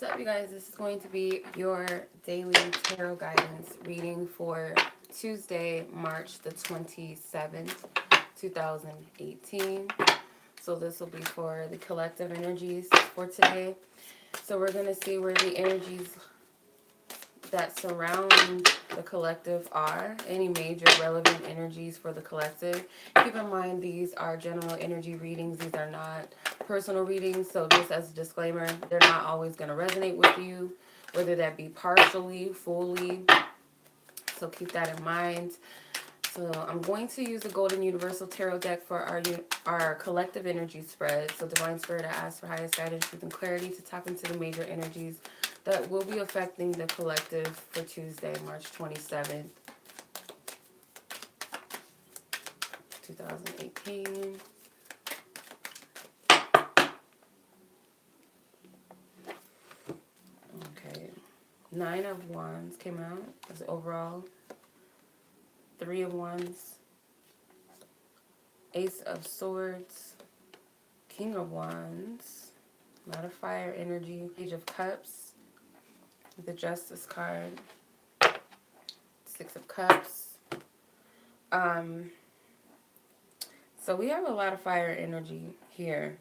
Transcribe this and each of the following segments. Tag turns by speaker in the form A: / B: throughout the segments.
A: up, you guys? This is going to be your daily tarot guidance reading for Tuesday, March the 27th, 2018. So this will be for the collective energies for today. So we're going to see where the energies that surround the collective are, any major relevant energies for the collective. Keep in mind, these are general energy readings. These are not personal readings. So just as a disclaimer, they're not always going to resonate with you, whether that be partially, fully. So keep that in mind. So I'm going to use the Golden Universal Tarot deck for our collective energy spread. So Divine Spirit, I ask for highest guidance, truth, and clarity to tap into the major energies that will be affecting the collective for Tuesday, March 27th, 2018. Okay. 9 of Wands came out as overall. 3 of Wands. Ace of Swords. King of Wands. A lot of fire energy. Page of Cups. The Justice card. 6 of Cups. So we have a lot of fire energy here.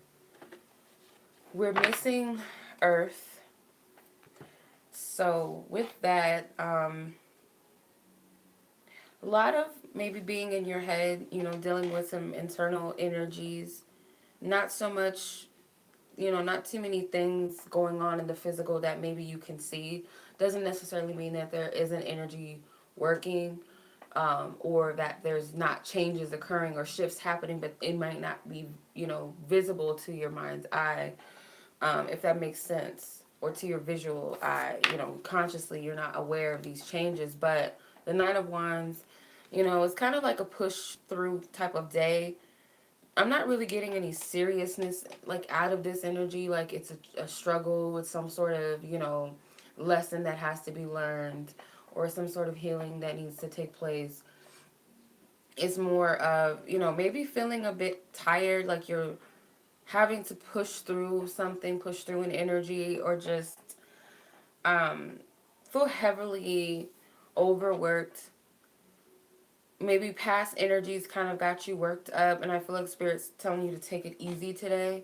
A: We're missing Earth. So with that, a lot of maybe being in your head, dealing with some internal energies. Not so much, not too many things going on in the physical that maybe you can see. Doesn't necessarily mean that there isn't energy working. Or that there's not changes occurring or shifts happening, but it might not be, visible to your mind's eye, if that makes sense, or to your visual eye. Consciously you're not aware of these changes. But the Nine of Wands, it's kind of like a push through type of day. I'm not really getting any seriousness like out of this energy, like it's a struggle with some sort of, lesson that has to be learned, or some sort of healing that needs to take place. It's more of, maybe feeling a bit tired, like you're having to push through something, push through an energy, or just feel heavily overworked. Maybe past energies kind of got you worked up, and I feel like Spirit's telling you to take it easy today.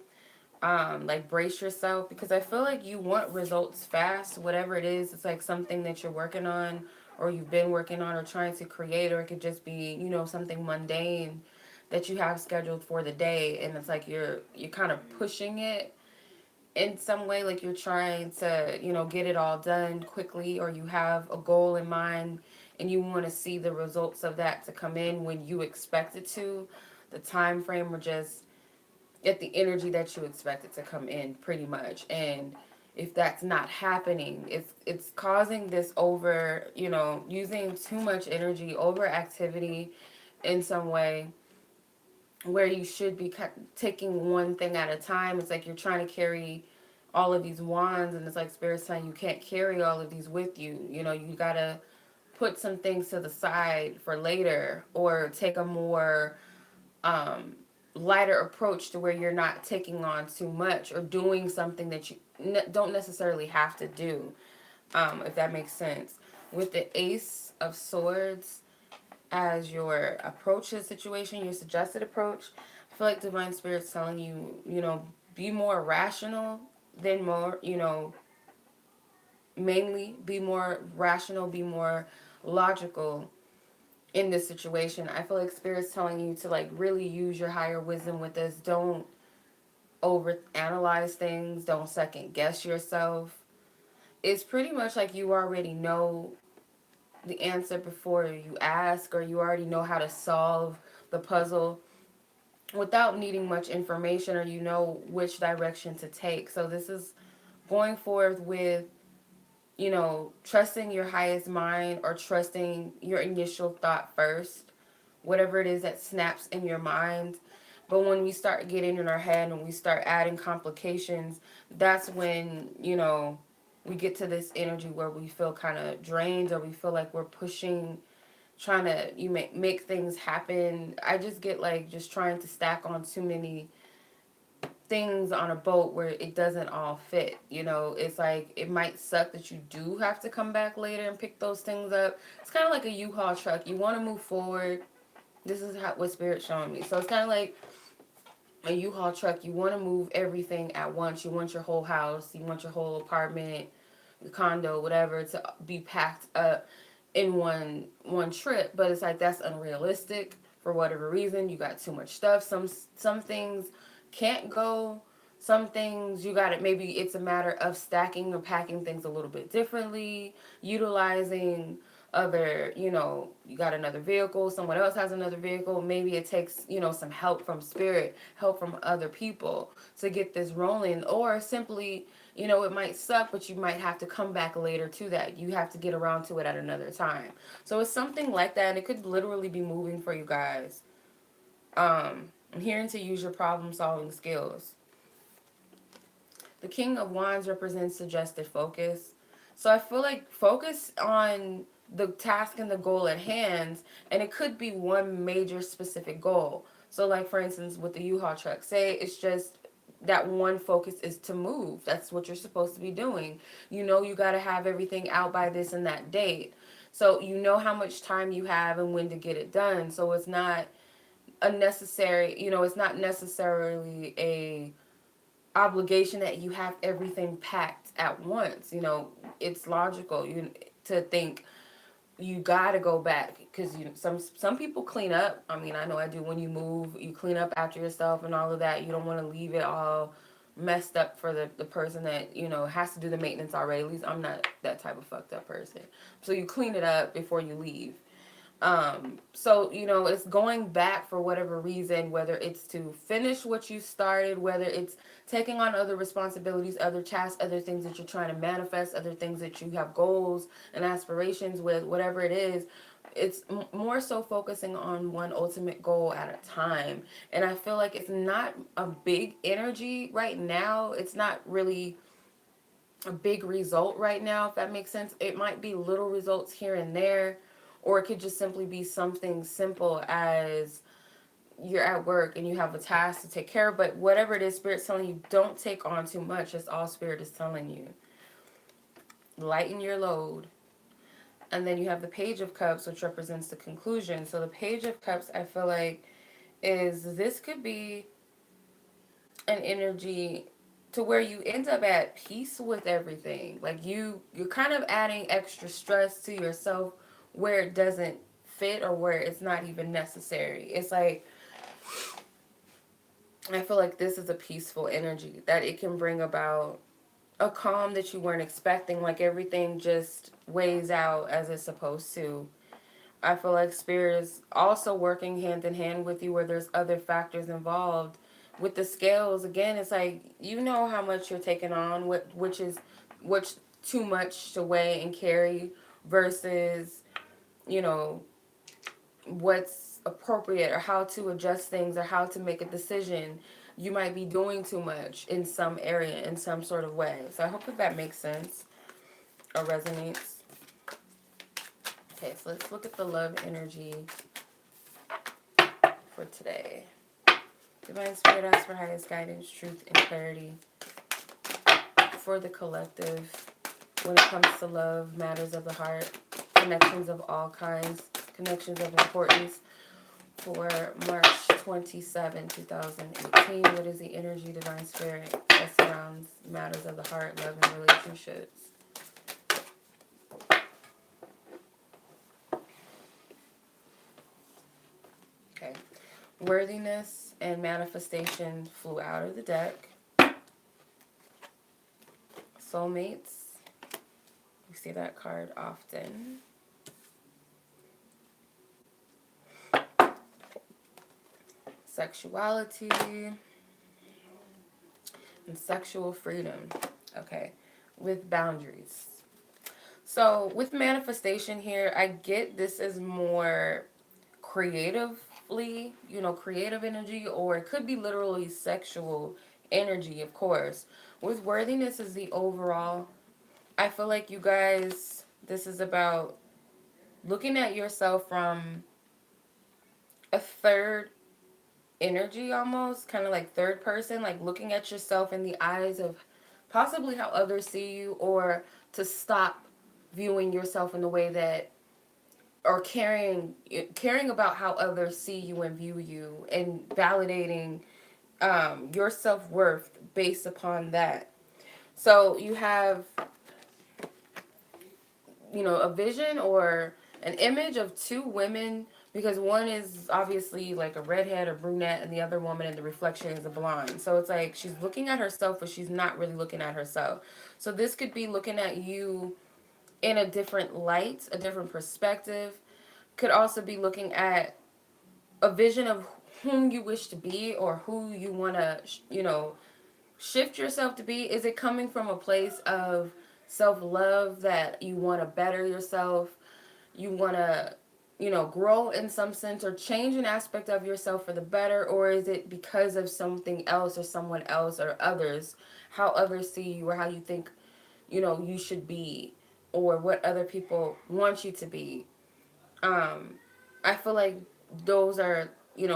A: Like brace yourself, because I feel like you want results fast, whatever it is. It's like something that you're working on, or you've been working on, or trying to create, or it could just be, something mundane that you have scheduled for the day, and it's like you're kind of pushing it in some way, like you're trying to, get it all done quickly, or you have a goal in mind and you want to see the results of that to come in when you expect it to, the time frame, or just at the energy that you expect it to come in, pretty much. And if that's not happening, it's causing this over, using too much energy, over activity in some way, where you should be taking one thing at a time. It's like you're trying to carry all of these wands, and it's like Spirit's saying you can't carry all of these with you. You gotta put some things to the side for later, or take a more lighter approach, to where you're not taking on too much, or doing something that you don't necessarily have to do, if that makes sense. With the Ace of Swords as your approach to the situation, your suggested approach, I feel like Divine Spirit's telling you, be more rational than more, mainly be more rational, be more logical in this situation. I feel like Spirit's telling you to like really use your higher wisdom with this. Don't over analyze things. Don't second guess yourself. It's pretty much like you already know the answer before you ask, or you already know how to solve the puzzle without needing much information, or which direction to take. So this is going forth with, trusting your highest mind, or trusting your initial thought first, whatever it is that snaps in your mind. But when we start getting in our head and we start adding complications, that's when, we get to this energy where we feel kind of drained, or we feel like we're pushing, trying to make things happen. I just get like just trying to stack on too many things on a boat where it doesn't all fit. You know, it's like it might suck that you do have to come back later and pick those things up. It's kind of like a U-Haul truck. You want to move forward. This is what Spirit's showing me. So it's kind of like a U-Haul truck. You want to move everything at once. You want your whole house. You want your whole apartment, the condo, whatever, to be packed up in one trip. But it's like that's unrealistic for whatever reason. You got too much stuff. Some things can't go. Some things you got it. Maybe it's a matter of stacking or packing things a little bit differently, utilizing other, you got another vehicle, someone else has another vehicle. Maybe it takes, some help from spirit, help from other people to get this rolling, or simply, it might suck, but you might have to come back later to that. You have to get around to it at another time. So it's something like that, and it could literally be moving for you guys. I'm hearing to use your problem solving skills. The King of Wands represents suggested focus. So I feel like focus on the task and the goal at hand, and it could be one major specific goal. So, like for instance, with the U-Haul truck, say it's just that one focus is to move. That's what you're supposed to be doing. You got to have everything out by this and that date. So, you know how much time you have and when to get it done. So, it's not it's not necessarily a obligation that you have everything packed at once. It's logical to think you got to go back because some people clean up. I mean, I know I do. When you move, you clean up after yourself and all of that. You don't want to leave it all messed up for the person that has to do the maintenance already. At least I'm not that type of fucked up person. So you clean it up before you leave. So, it's going back for whatever reason, whether it's to finish what you started, whether it's taking on other responsibilities, other tasks, other things that you're trying to manifest, other things that you have goals and aspirations with, whatever it is. It's more so focusing on one ultimate goal at a time. And I feel like it's not a big energy right now. It's not really a big result right now, if that makes sense. It might be little results here and there, or it could just simply be something simple as you're at work and you have a task to take care of. But whatever it is, Spirit's telling you, don't take on too much. That's all Spirit is telling you. Lighten your load. And then you have the Page of Cups, which represents the conclusion. So the Page of Cups, I feel like, this could be an energy to where you end up at peace with everything. Like you're kind of adding extra stress to yourself where it doesn't fit or where it's not even necessary. It's like I feel like this is a peaceful energy that it can bring about a calm that you weren't expecting. Like everything just weighs out as it's supposed to. I feel like Spirit is also working hand in hand with you where there's other factors involved. With the scales, again, it's like you know how much you're taking on, which too much to weigh and carry versus, you know, what's appropriate or how to adjust things or how to make a decision. You might be doing too much in some area in some sort of way. So I hope that makes sense or resonates. Okay, so let's look at the love energy for today. Divine Spirit asks for highest guidance, truth, and clarity for the collective when it comes to love, matters of the heart, connections of all kinds, connections of importance for March 27, 2018. What is the energy, Divine Spirit, that surrounds matters of the heart, love, and relationships? Okay. Worthiness and manifestation flew out of the deck. Soulmates. We see that card often. Sexuality and sexual freedom. Okay. With boundaries. So with manifestation here, I get this is more creatively, creative energy, or it could be literally sexual energy, of course. With worthiness is the overall. I feel like you guys, this is about looking at yourself from a third energy almost, kind of like third person, like looking at yourself in the eyes of possibly how others see you, or to stop viewing yourself in the way that, or caring about how others see you and view you, and validating your self-worth based upon that. So you have, a vision or an image of two women, because one is obviously like a redhead or brunette, and the other woman in the reflection is a blonde. So it's like she's looking at herself, but she's not really looking at herself. So this could be looking at you in a different light, a different perspective. Could also be looking at a vision of whom you wish to be, or who you want to, shift yourself to be. Is it coming from a place of self-love, that you want to better yourself, you want to, grow in some sense, or change an aspect of yourself for the better? Or is it because of something else or someone else or others, how others see you, or how you think, you should be, or what other people want you to be? um I feel like those are,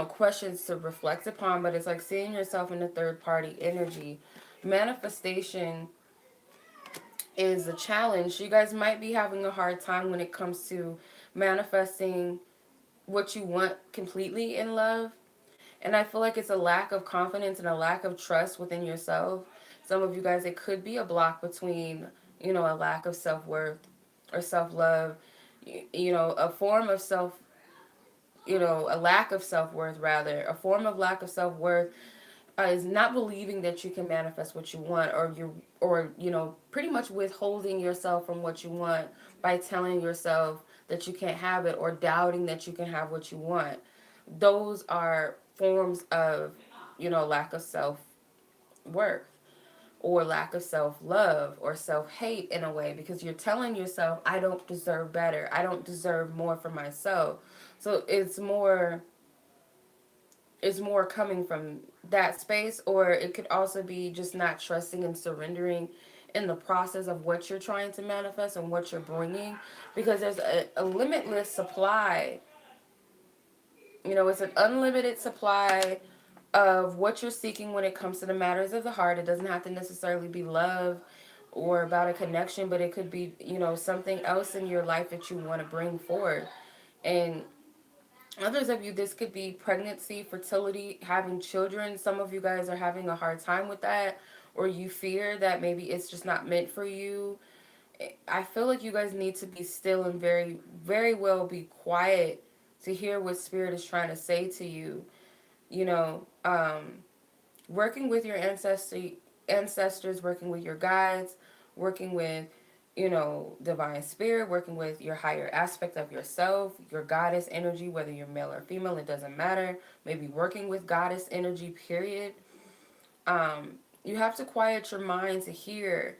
A: questions to reflect upon, but it's like seeing yourself in the third party energy. Manifestation is a challenge. You guys might be having a hard time when it comes to manifesting what you want completely in love. And I feel like it's a lack of confidence and a lack of trust within yourself. Some of you guys, it could be a block between, a lack of self worth or self love, a form of self, a lack of self worth, rather. A form of lack of self worth is not believing that you can manifest what you want, or pretty much withholding yourself from what you want by telling yourself that you can't have it, or doubting that you can have what you want. Those are forms of, lack of self worth, or lack of self love, or self hate, in a way, because you're telling yourself, I don't deserve better, I don't deserve more for myself. So it's more coming from that space. Or it could also be just not trusting and surrendering in the process of what you're trying to manifest and what you're bringing, because there's a limitless supply. It's an unlimited supply of what you're seeking when it comes to the matters of the heart. It doesn't have to necessarily be love or about a connection, but it could be, something else in your life that you want to bring forward. And others of you, this could be pregnancy, fertility, having children. Some of you guys are having a hard time with that, or you fear that maybe it's just not meant for you. I feel like you guys need to be still and very, very well be quiet to hear what Spirit is trying to say to you. You know, working with your ancestors, working with your guides, working with, divine spirit, working with your higher aspect of yourself, your goddess energy, whether you're male or female, it doesn't matter. Maybe working with goddess energy, period. You have to quiet your mind to hear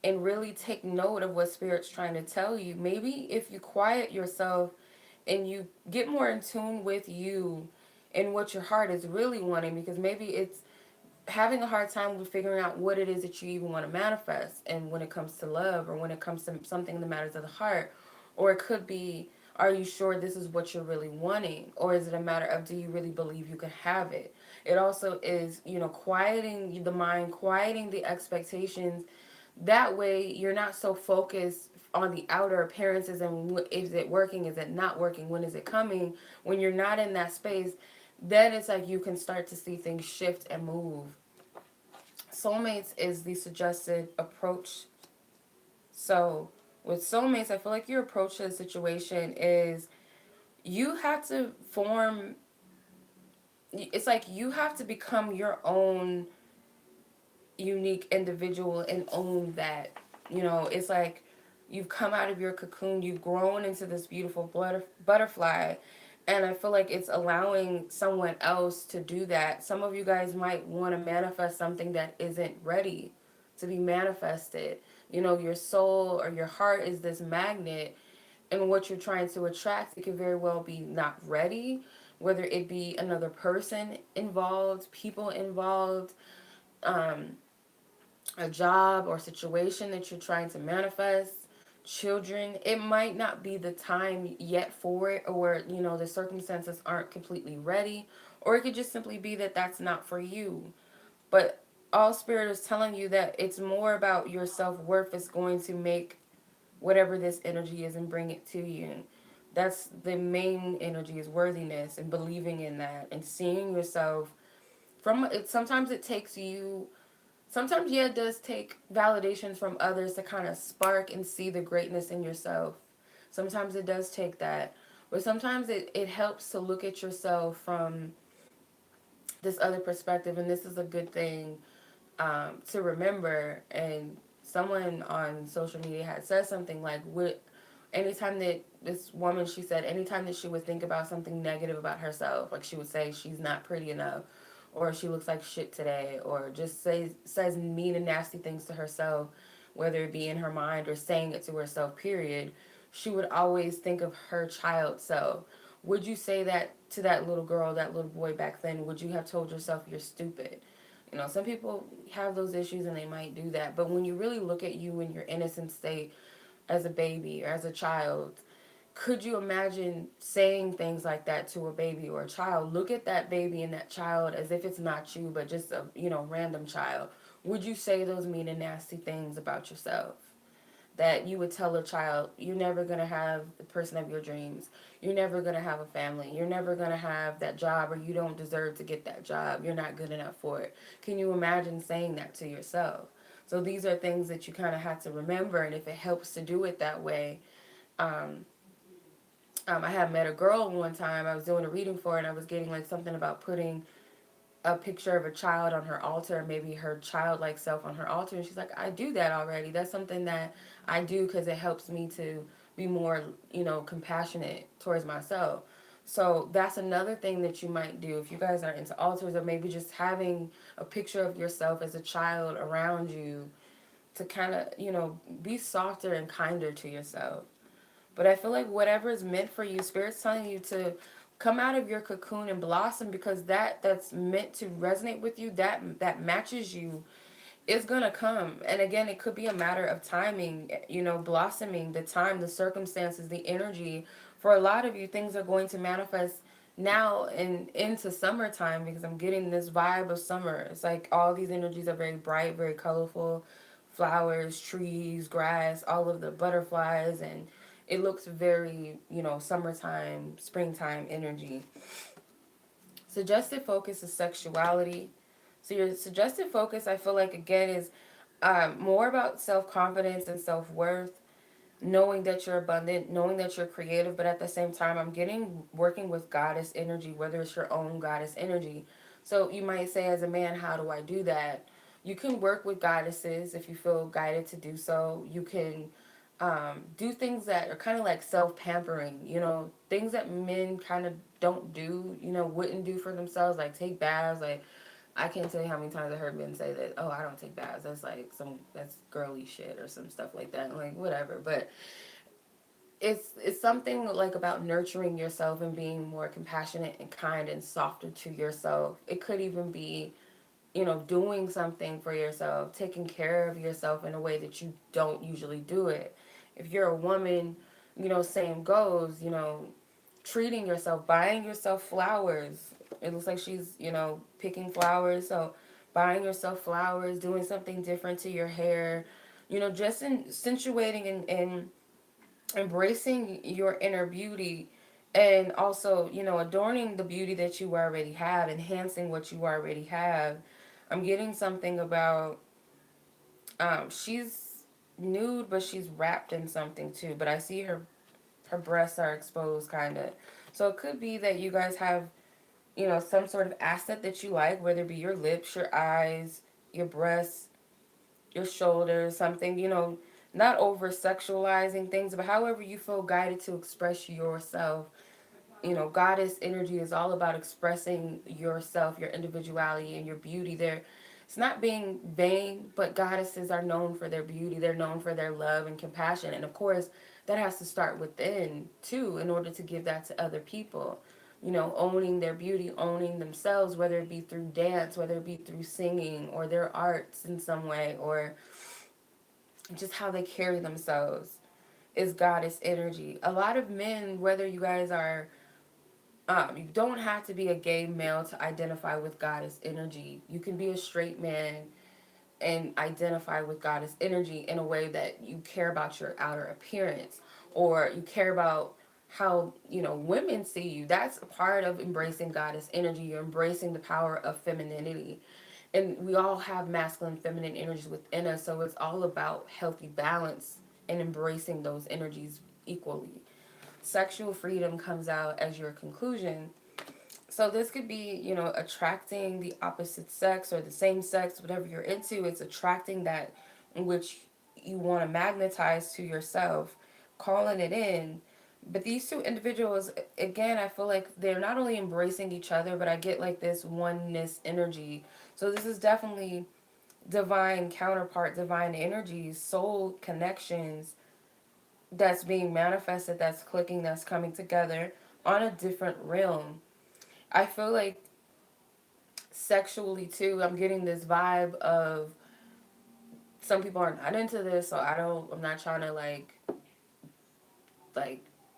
A: and really take note of what Spirit's trying to tell you. Maybe if you quiet yourself and you get more in tune with you and what your heart is really wanting, because maybe it's having a hard time with figuring out what it is that you even want to manifest, and when it comes to love, or when it comes to something that matters of the heart. Or it could be, are you sure this is what you're really wanting, or is it a matter of, do you really believe you can have it? It also is, quieting the mind, quieting the expectations. That way you're not so focused on the outer appearances, and is it working, is it not working, when is it coming. When you're not in that space, then it's like you can start to see things shift and move. Soulmates is the suggested approach. So with soulmates, I feel like your approach to the situation is, you have to form, it's like you have to become your own unique individual and own that. It's like you've come out of your cocoon, you've grown into this beautiful butterfly. And I feel like it's allowing someone else to do that. Some of you guys might want to manifest something that isn't ready to be manifested. Your soul or your heart is this magnet, and what you're trying to attract, it could very well be not ready, whether it be another person involved, people involved, um, a job or situation that you're trying to manifest, children. It might not be the time yet for it, or the circumstances aren't completely ready, Or it could just simply be that that's not for you. But all spirit is telling you that it's more about your self-worth is going to make whatever this energy is and bring it to you. That's the main energy, is worthiness and believing in that and seeing yourself from it. Sometimes it takes you, sometimes, yeah, it does take validations from others to kind of spark and see the greatness in yourself. Sometimes it does take that. But sometimes it helps to look at yourself from this other perspective, and this is a good thing to remember. And someone on social media had said something like, "What?" Anytime that this woman, she said, anytime that she would think about something negative about herself, like she would say she's not pretty enough, or she looks like shit today, or just says mean and nasty things to herself, whether it be in her mind or saying it to herself. Period. She would always think of her child self. Would you say that to that little girl, that little boy back then? Would you have told yourself you're stupid? You know, some people have those issues and they might do that. But when you really look at you in your innocent state as a baby or as a child, could you imagine saying things like that to a baby or a child? Look at that baby and that child as if it's not you, but just a, random child. Would you say those mean and nasty things about yourself? That you would tell a child, you're never going to have the person of your dreams. You're never going to have a family. You're never going to have that job, or you don't deserve to get that job. You're not good enough for it. Can you imagine saying that to yourself? So these are things that you kind of have to remember. And if it helps to do it that way, um, I had met a girl one time. I was doing a reading for her, and I was getting like something about putting a picture of a child on her altar, maybe her childlike self on her altar. And she's like, I do that already. That's something that I do because it helps me to be more, compassionate towards myself. So that's another thing that you might do if you guys are into altars, or maybe just having a picture of yourself as a child around you to kind of, be softer and kinder to yourself. But I feel like whatever is meant for you, Spirit's telling you to come out of your cocoon and blossom, because that's meant to resonate with you, that matches you, is gonna come. And again, it could be a matter of timing, blossoming, the time, the circumstances, the energy. For a lot of you, things are going to manifest now and into summertime, because I'm getting this vibe of summer. It's like all these energies are very bright, very colorful, flowers, trees, grass, all of the butterflies, and it looks very, summertime, springtime energy. Suggested focus is sexuality. So your suggested focus, I feel like, again, is more about self-confidence and self-worth, knowing that you're abundant, knowing that you're creative. But at the same time, I'm getting working with goddess energy, whether it's your own goddess energy. So you might say, as a man, how do I do that? You can work with goddesses if you feel guided to do so. You can do things that are kind of like self-pampering, things that men kind of don't do, wouldn't do for themselves, like take baths. Like, I can't tell you how many times I heard men say that, oh, I don't take baths. That's like that's girly shit or some stuff like that. Like, whatever. But it's something like about nurturing yourself and being more compassionate and kind and softer to yourself. It could even be, doing something for yourself, taking care of yourself in a way that you don't usually do it. If you're a woman, same goes, treating yourself, buying yourself flowers. It looks like she's, picking flowers. So buying yourself flowers, doing something different to your hair, just accentuating and embracing your inner beauty, and also, adorning the beauty that you already have, enhancing what you already have. I'm getting something about she's nude, but she's wrapped in something too, but I see her breasts are exposed, kind of. So it could be that you guys have, some sort of asset that you like, whether it be your lips, your eyes, your breasts, your shoulders, something, not over sexualizing things, but however you feel guided to express yourself. Goddess energy is all about expressing yourself, your individuality, and your beauty. There, it's not being vain, but goddesses are known for their beauty. They're known for their love and compassion, and of course, that has to start within too, in order to give that to other people. Owning their beauty, owning themselves, whether it be through dance, whether it be through singing, or their arts in some way, or just how they carry themselves, is goddess energy. A lot of men, whether you guys are You don't have to be a gay male to identify with goddess energy. You can be a straight man and identify with goddess energy in a way that you care about your outer appearance, or you care about how, women see you. That's a part of embracing goddess energy. You're embracing the power of femininity. And we all have masculine and feminine energies within us, so it's all about healthy balance and embracing those energies equally. Sexual freedom comes out as your conclusion. So this could be, attracting the opposite sex or the same sex, whatever you're into. It's attracting that in which you want to magnetize to yourself, calling it in. But these two individuals, again, I feel like they're not only embracing each other, but I get like this oneness energy. So this is definitely divine counterpart, divine energies, soul connections that's being manifested, that's clicking, that's coming together on a different realm. I feel like sexually too, I'm getting this vibe of some people are not into this, so I'm not trying to like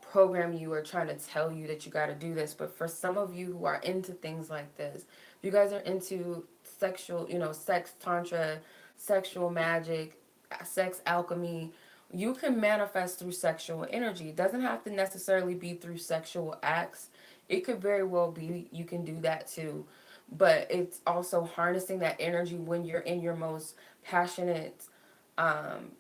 A: program you or trying to tell you that you got to do this, but for some of you who are into things like this, if you guys are into sexual, sex tantra, sexual magic, sex alchemy, you can manifest through sexual energy. It doesn't have to necessarily be through sexual acts. It could very well be you can do that too. But it's also harnessing that energy when you're in your most passionate um,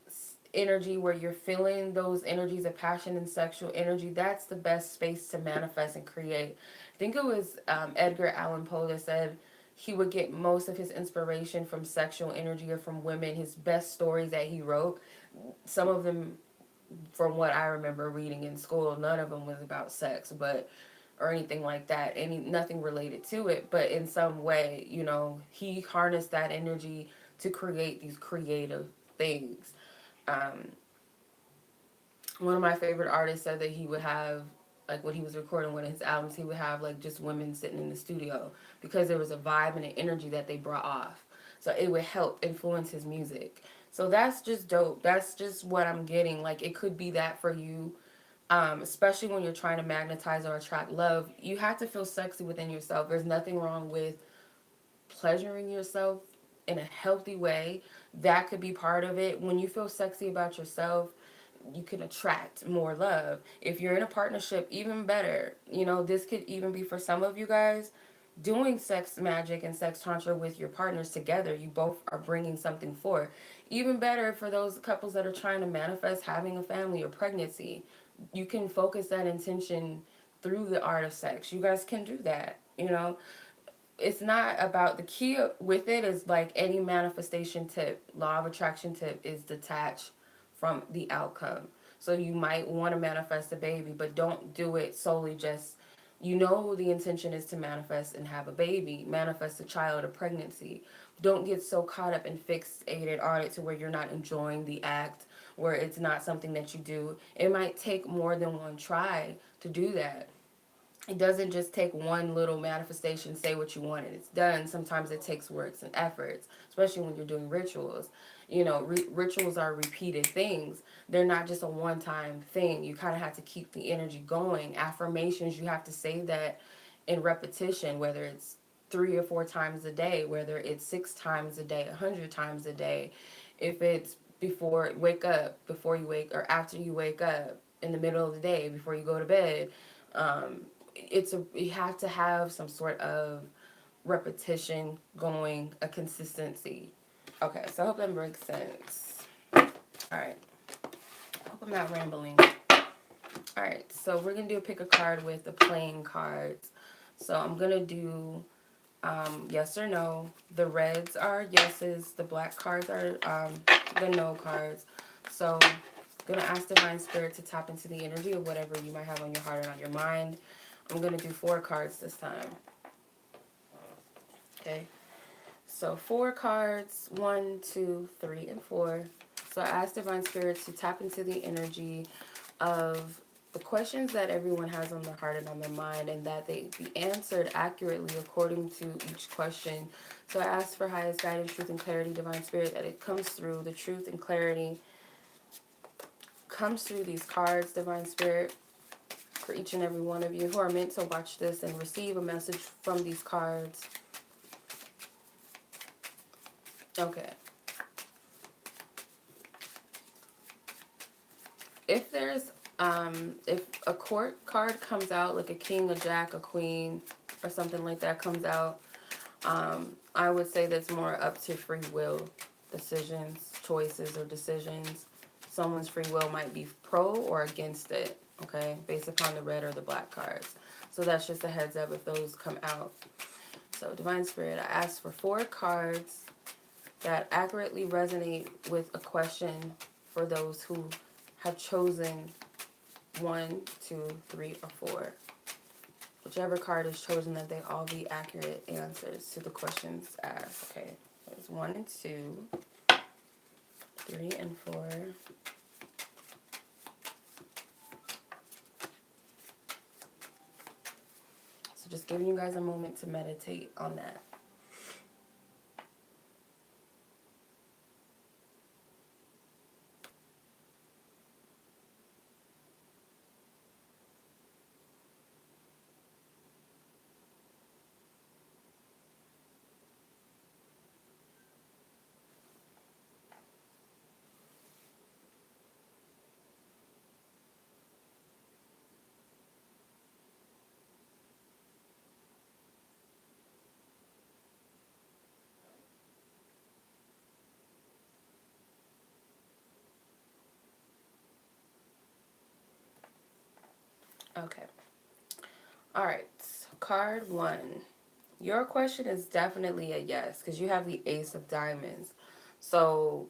A: energy, where you're feeling those energies of passion and sexual energy. That's the best space to manifest and create. I think it was Edgar Allan Poe that said he would get most of his inspiration from sexual energy or from women. His best stories that he wrote, some of them, from what I remember reading in school, none of them was about sex, but or anything like that, nothing related to it, but in some way, he harnessed that energy to create these creative things. um, One of my favorite artists said that he would have, like when he was recording one of his albums, he would have like just women sitting in the studio because there was a vibe and an energy that they brought off. So it would help influence his music. So that's just dope. That's just what I'm getting. Like it could be that for you, especially when you're trying to magnetize or attract love. You have to feel sexy within yourself. There's nothing wrong with pleasuring yourself in a healthy way. That could be part of it. When you feel sexy about yourself, you can attract more love. If you're in a partnership, even better. This could even be for some of you guys doing sex magic and sex tantra with your partners together. You both are bringing something forth. Even better for those couples that are trying to manifest having a family or pregnancy. You can focus that intention through the art of sex. You guys can do that. It's not about, the key with it is like any manifestation tip, law of attraction tip is detached from the outcome. So you might want to manifest a baby, but don't do it solely just, the intention is to manifest and have a baby, manifest a child, a pregnancy. Don't get so caught up and fixated on it to where you're not enjoying the act, where it's not something that you do. It might take more than one try to do that. It doesn't just take one little manifestation, say what you want, and it's done. Sometimes it takes works and efforts, especially when you're doing rituals. Rituals are repeated things. They're not just a one-time thing. You kind of have to keep the energy going. Affirmations, you have to say that in repetition, whether it's 3 or 4 times a day, whether it's 6 times a day, 100 times a day. If it's before you wake, or after you wake up, in the middle of the day, before you go to bed. Um, you have to have some sort of repetition going, a consistency. Okay, so I hope that makes sense. All right, I hope I'm not rambling. All right, so we're gonna do a pick a card with the playing cards. So I'm gonna do yes or no. The reds are yeses. The black cards are the no cards. So I'm gonna ask Divine Spirit to tap into the energy of whatever you might have on your heart and on your mind. I'm gonna do 4 cards this time. Okay. So 4 cards, 1, 2, 3, and 4. So I asked Divine Spirit to tap into the energy of the questions that everyone has on their heart and on their mind, and that they be answered accurately according to each question. So I asked for highest guidance, truth, and clarity, Divine Spirit, that it comes through. The truth and clarity comes through these cards, Divine Spirit. for each and every one of you who are meant to watch this and receive a message from these cards. Okay. If there's if a court card comes out, like a king, a jack, a queen, or something like that comes out, I would say that's more up to free will decisions, choices, or decisions. Someone's free will might be pro or against it, okay, based upon the red or the black cards. So that's just a heads up if those come out. So Divine Spirit, I asked for 4 cards that accurately resonate with a question for those who have chosen 1, 2, 3, or 4. Whichever card is chosen, that they all be accurate answers to the questions asked. Okay, there's 1 and 2, 3 and 4. So just giving you guys a moment to meditate on that. Okay. All right. Card 1. Your question is definitely a yes because you have the Ace of Diamonds. So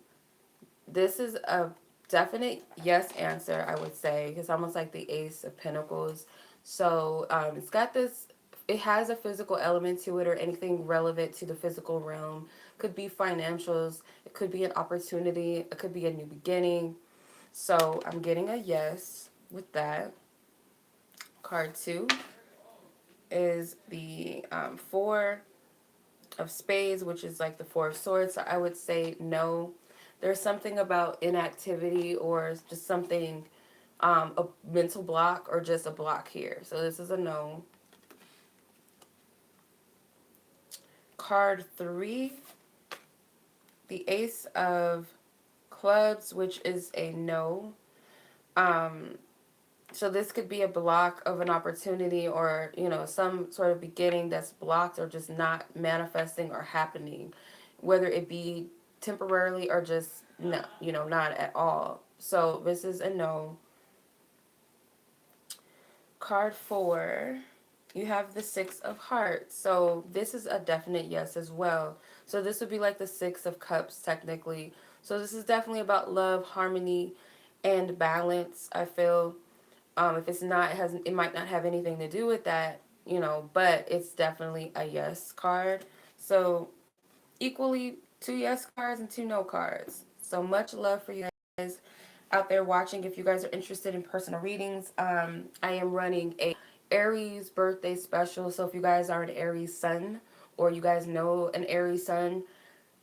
A: this is a definite yes answer, I would say. It's almost like the Ace of Pentacles. So it's got this, it has a physical element to it or anything relevant to the physical realm. Could be financials. It could be an opportunity. It could be a new beginning. So I'm getting a yes with that. Card 2 is the 4 of Spades, which is like the 4 of Swords. So I would say no. There's something about inactivity or just something, a mental block or just a block here. So this is a no. Card 3, the Ace of Clubs, which is a no. So this could be a block of an opportunity or, you know, some sort of beginning that's blocked or just not manifesting or happening, whether it be temporarily or just no, you know, not at all. So this is a no. Card 4, you have the 6 of Hearts. So this is a definite yes as well. So this would be like the 6 of Cups technically. So this is definitely about love, harmony, and balance, I feel. If it's not, it might not have anything to do with that, you know, but it's definitely a yes card. So equally 2 yes cards and 2 no cards. So much love for you guys out there watching. If you guys are interested in personal readings, I am running a Aries birthday special. So if you guys are an Aries sun or you guys know an Aries sun,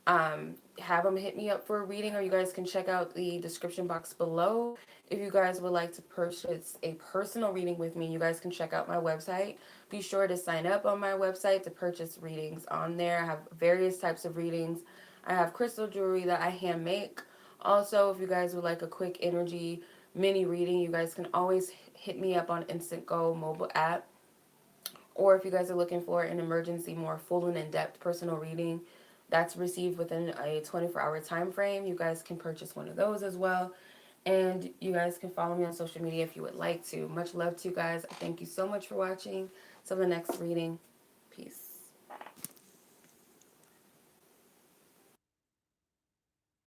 A: have them hit me up for a reading, or you guys can check out the description box below. If you guys would like to purchase a personal reading with me, you guys can check out my website. Be sure to sign up on my website to purchase readings on there. I have various types of readings. I have crystal jewelry that I hand make. Also, if you guys would like a quick energy mini reading, you guys can always hit me up on Instantgo mobile app. Or if you guys are looking for an emergency, more full and in-depth personal reading that's received within a 24-hour time frame, you guys can purchase one of those as well. And you guys can follow me on social media if you would like to. Much love to you guys. Thank you so much for watching. Till the next reading. Peace.